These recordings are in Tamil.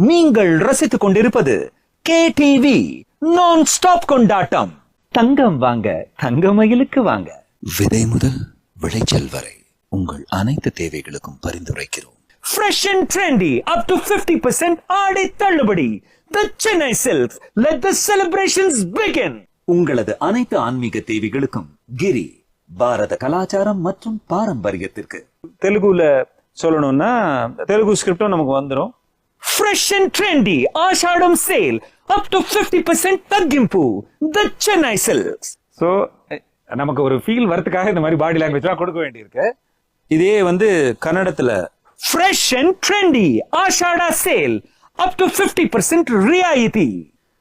நீங்கள் ரசித்துக் கொண்டிருப்பது KTV நான் ஸ்டாப் கொண்டாட்டம். தங்கம் வாங்க தங்கமயிலுக்கு வாங்க. விதை முதல் விளைச்சல் வரை உங்கள் அனைத்து தேவைகளுக்கும் பரிந்துரைக்கிறோம். Fresh and trendy up to 50% ஆடை தள்ளுபடி. The Chennai Silks, let the celebrations begin. உங்களது அனைத்து ஆன்மீக தேவைகளுக்கும் கிரி பாரத கலாச்சாரம் மற்றும் பாரம்பரியத்திற்கு. தெலுங்குல சொல்லணும்னா தெலுங்கு ஸ்கிரிப்டும் நமக்கு வந்துரும். Fresh and trendy Ashadam sale up to 50% தக்கிம்பு. The Chennai Silks. So நமக்கு ஒரு ஃபீல் வரதுக்காக இந்த மாதிரி பாடி லாங்குவேஜ்லாம் கொடுக்க வேண்டியிருக்கு. இதே கன்னடத்துல Fresh and trendy Ashada sale up to 50% ரியாயிதி.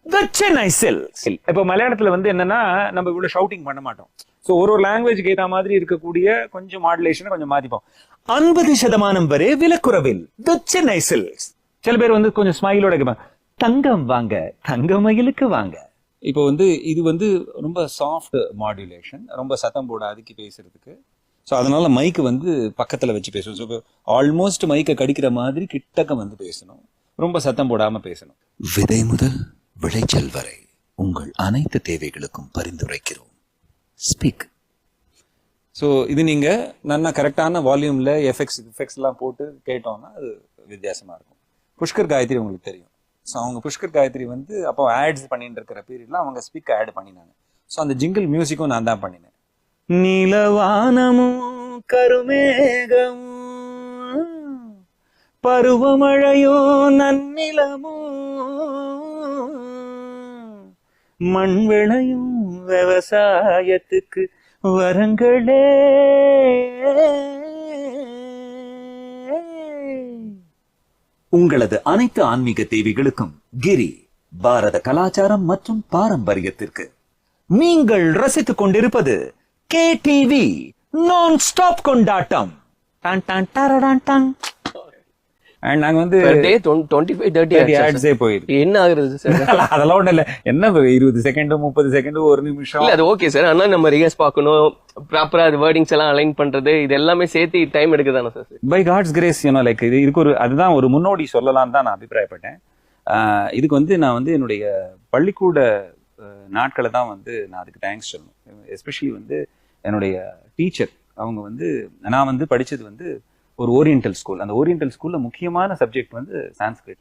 The Chennai Silks. இப்போ மலையாளத்துல என்னன்னா நம்ம இவ்வளவு ஷவுட்டிங் பண்ண மாட்டோம். சோ ஒரு லாங்குவேஜ்க்கு ஏத்த மாதிரி இருக்கக்கூடிய கொஞ்சம் மாடுலேஷனை கொஞ்சம் மாத்திப்போம். 50% வரை விலக்குறவில். The Chennai Silks. சில பேர் கொஞ்சம் ஸ்மைலோட கேட்பாங்க, தங்கம் வாங்க தங்கமயிலுக்கு வாங்க. இப்போ இது ரொம்ப சாஃப்ட் மாடுலேஷன், ரொம்ப சத்தம் போட அதுக்கு பேசுறதுக்கு. ஸோ அதனால மைக்கு பக்கத்துல வச்சு பேசணும். ஸோ ஆல்மோஸ்ட் மைக்கை கடிக்கிற மாதிரி கிட்டக்க பேசணும், ரொம்ப சத்தம் போடாம பேசணும். விதை முதல் விளைச்சல் வரை உங்கள் அனைத்து தேவைகளுக்கும் பரிந்துரைக்கிறோம். ஸ்பீக். ஸோ இது நீங்க நல்லா கரெக்டான வால்யூம்ல எஃபெக்ட்ஸ் எல்லாம் போட்டு கேட்டோம்னா அது வித்தியாசமா இருக்கும். புஷ்கர் காயத்ரி உங்களுக்கு தெரியும். ஸோ அவங்க புஷ்கர் காயத்ரி அப்போ ஆட்ஸ் பண்ணிட்டு இருக்கிற பீரியட்ல அவங்க ஸ்பீக் ஆட் பண்ணினாங்க. ஸோ அந்த ஜிங்கிள் மியூசிக்கும் நான் தான் பண்ணினேன். நீலவானமும் கருமேகமும் பருவமழையோ நன்னிலமும் மண் விளையும் விவசாயத்துக்கு வரங்களே. உங்களது அனைத்து ஆன்மீக தேவைகளுக்கும் கிரி பாரத கலாச்சாரம் மற்றும் பாரம்பரியத்திற்கு. நீங்கள் ரசித்துக் கொண்டிருப்பது KTV நான் ஸ்டாப் கொண்டாட்டம். And நாங்க 25-30 ஆட்ஸே போயிருக்கு. என்ன ஆகுறது சார்? அதெல்லாம் ஒண்ணு இல்ல. என்ன 20 செகண்ட் 30 செகண்ட் ஒரு நிமிஷம் அது ஓகே சார். ஆனா நம்ம ரிஹர்ஸ் பார்க்கணும், ப்ராப்பரா அது வேர்டிங்ஸ் எல்லாம் அலைன் பண்றது, இது எல்லாமே சேர்த்து டைம் எடுக்குதானே sir? By God's grace like இதுக்கு அதுதான் ஒரு முன்னோடி சொல்லலாம் தான் நான் அபிப்பிராயப்பட்டேன். இதுக்கு நான் என்னுடைய பள்ளிக்கூட நாட்களை தான் நான் அதுக்கு தேங்க்ஸ் சொல்லணும். எஸ்பெஷலி என்னுடைய டீச்சர் அவங்க நான் படிச்சது ஒரு ஓரியன்டல் ஸ்கூல். அந்த ஓரியன்டல் ஸ்கூல்ல முக்கியமான சப்ஜெக்ட் சான்ஸ்கிரிட்.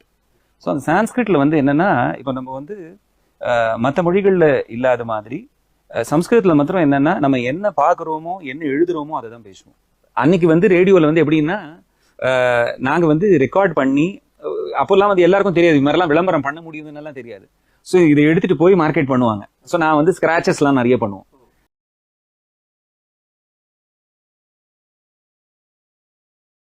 ஸோ அந்த சான்ஸ்கிரிட்ல என்னன்னா இப்போ நம்ம மற்ற மொழிகள்ல இல்லாத மாதிரி சம்ஸ்கிருதத்துல மாத்திரம் என்னன்னா நம்ம என்ன பாக்குறோமோ என்ன எழுதுறோமோ அதை தான் பேசுவோம். அன்னைக்கு ரேடியோல எப்படின்னா நாங்க ரெக்கார்ட் பண்ணி அப்போல்லாம் எல்லாருக்கும் தெரியாது, இது மாதிரிலாம் விளம்பரம் பண்ண முடியுதுன்னு எல்லாம் தெரியாது. ஸோ இதை எடுத்துட்டு போய் மார்க்கெட் பண்ணுவாங்க. ஸோ நான் ஸ்கிராச்சஸ் எல்லாம் நிறைய பண்ணுவோம்.